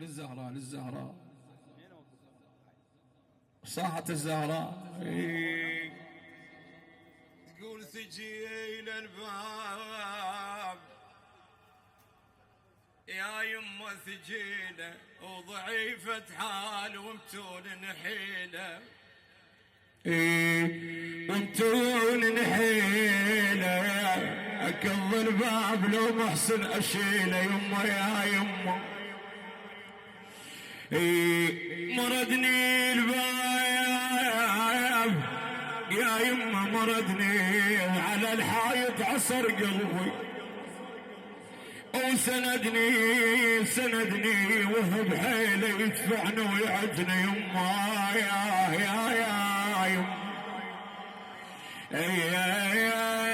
للزهراء صاحة الزهراء. تقول ثجيل الباب يا يمه ثجيله وضعيفة حال ومتون نحيله، ومتون نحيله، اكظ الباب لو محسن اشيله يمه يا يمه. مردني الباب يا يمه مردني، على الحايط عصر قلبي وسندني وهو بحيله يدفعني ويعدني يما يا يما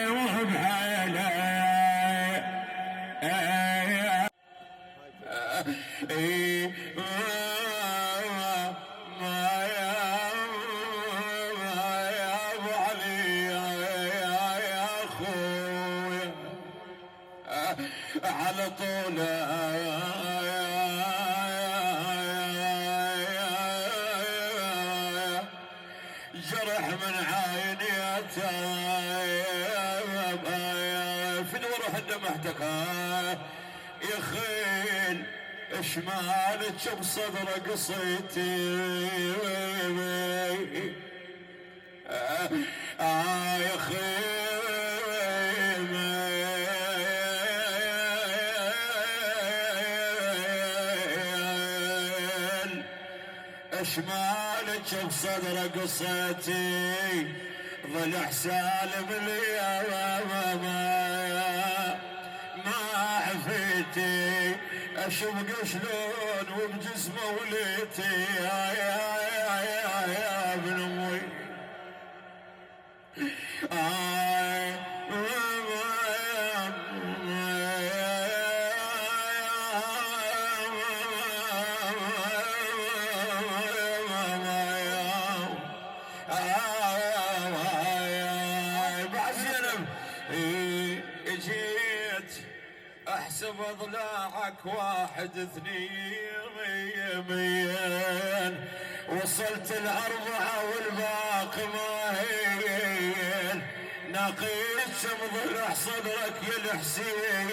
وهو بحيله على طول جرح من عينيته في روح دمعتك يا خيل شمالك بصدر قصيتي يا خيل شمالك بصدر قصتي ضلع سالم لي ما عفيتي اشوق شلون وبجسمه وليتي يا ابن امي احسب اضلاعك 1 2 وصلت 4 والباقي ما هين نقيت شم ضلع صدرك يا الحسين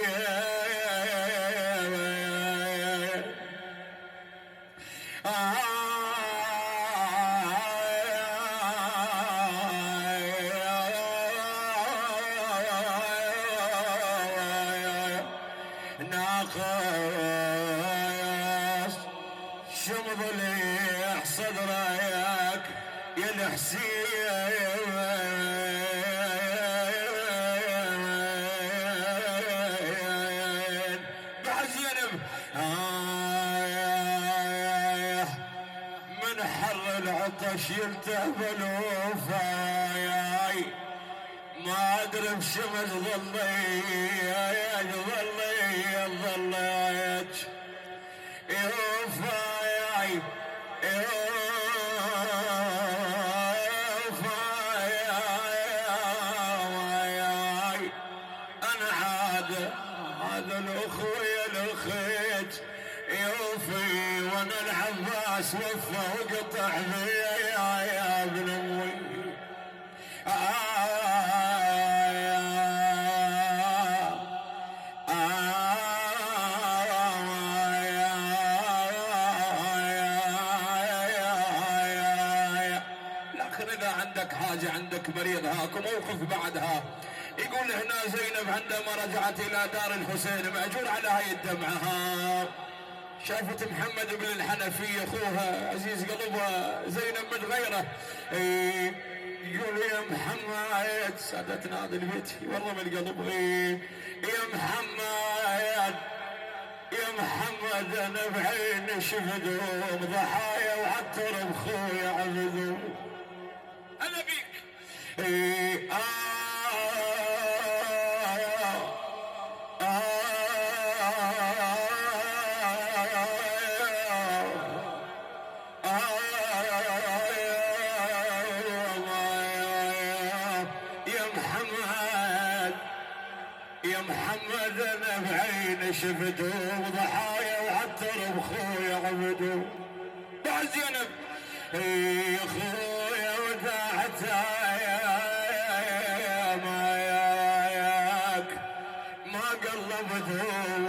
ناقص شم ضلع صدرك يا الحسين بعد زينب من حر العطش يلتهب الوفاي ما ادري بشمس ظليت يوفاي انا هذا الاخويا الخيت يوفي وانا العباس وفى وقطع بيا يا ابن امي عندك حاجة عندك مريض هاكو موقف بعدها يقول هنا زينب عندما رجعت إلى دار الحسين مأجور على هاي الدمعة شافت محمد بن الحنفي أخوها عزيز قلبها زينب من غيره يقول يا محمد سادتنا هذا البيت والله من القلب يا محمد أنا بعيني شفتهم ضحايا وعطر بخويا عبدهم أنا بيك يا محمد أنا بعيني شفتهم ضحايا عتر بخويا عبدو بعد زينب اي خويا وداعتها ما ياك ما قلبتهم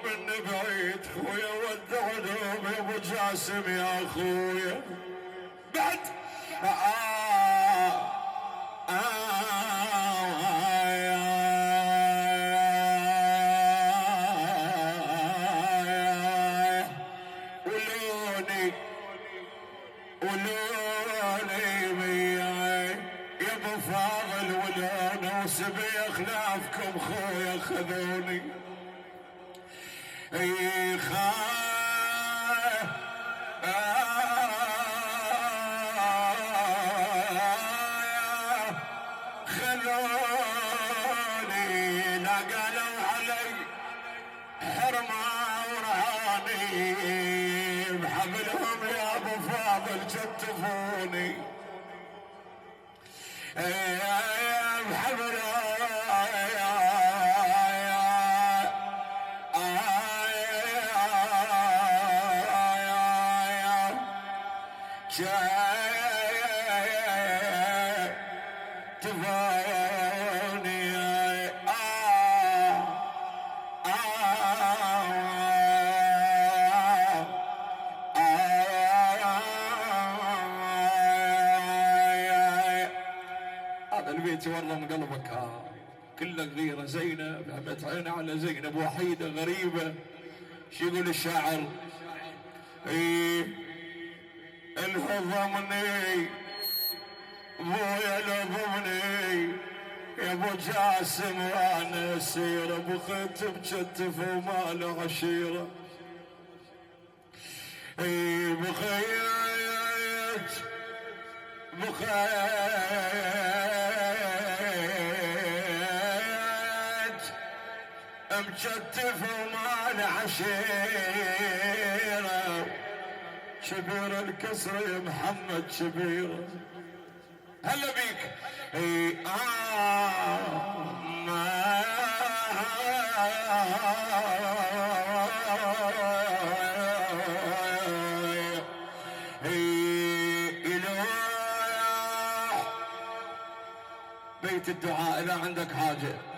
من بعيد خويا ودعهم يا ابو جاسم يا خويا بعد سبي خلافكم خويا خذوني اي خذوني لا قالوا علي حرمة ورعاني بحبلهم يا ابو فاضل جتفوني بحبل البيت والله من قلبك كله غيره زينب عمت عيني على زينب وحيده غريبه شو يقول الشاعر ايه الهضمني ابويا لضمني يا ابو جاسم وانا اسير بخت بجتف وما له عشيره ايه بخيت مجتف وما له عشيره شبير الكسر يا محمد شبير هلا بيك اي بيت الدعاء اذا عندك حاجه